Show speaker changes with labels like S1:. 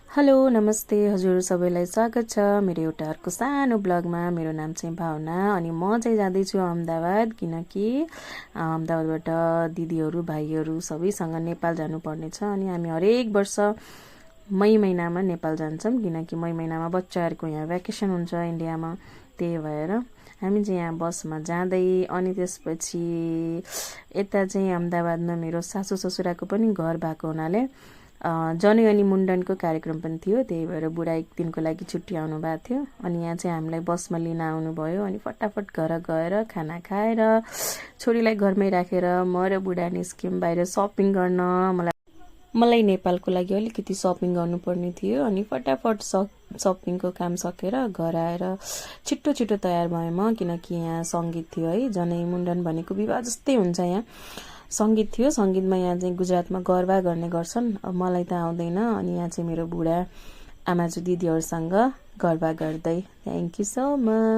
S1: Hello नमस्ते हजुर सबैलाई स्वागत छ मेरो एउटा अर्को सानो ब्लगमा। मेरो नाम चाहिँ भावना अनि म चाहिँ जाँदैछु अहमदाबाद, किनकि अहमदाबादबाट दिदीहरू भाइहरू सबैसँग नेपाल जानुपर्ने छ। अनि हामी हरेक वर्ष मई महिनामा नेपाल जान्छौँ, किनकि मई महिनामा बच्चाहरूको यहाँ भ्याकेसन हुन्छ इन्डियामा। त्यही भएर हामी चाहिँ यहाँ बसमा जाँदै अनि त्यसपछि यता चाहिँ अहमदाबादमा मेरो सासू ससुराको पनि घर भएको हुनाले जनै अनि मुण्डनको कार्यक्रम पनि थियो। त्यही भएर बुढा एक दिनको लागि छुट्टी आउनु भएको थियो अनि यहाँ चाहिँ हामीलाई बसमा लिन आउनुभयो। अनि फटाफट घर गएर खाना खाएर छोरीलाई घरमै राखेर म र बुढा निस्क्यौँ बाहिर सपिङ गर्न। मलाई नेपालको लागि अलिकति सपिङ गर्नुपर्ने थियो अनि फटाफट सपिङको काम सकेर घर आएर छिट्टो छिट्टो तयार भएँ म, किनकि यहाँ सङ्गीत थियो है। जनै मुण्डन भनेको विवाह जस्तै हुन्छ, यहाँ सङ्गीत थियो। सङ्गीतमा यहाँ चाहिँ गुजरातमा गरबा गर्ने गर्छन्, मलाई त आउँदैन। अनि यहाँ चाहिँ मेरो बुढा आमाजू दिदीहरूसँग गरबा गर्दै। Thank you so much.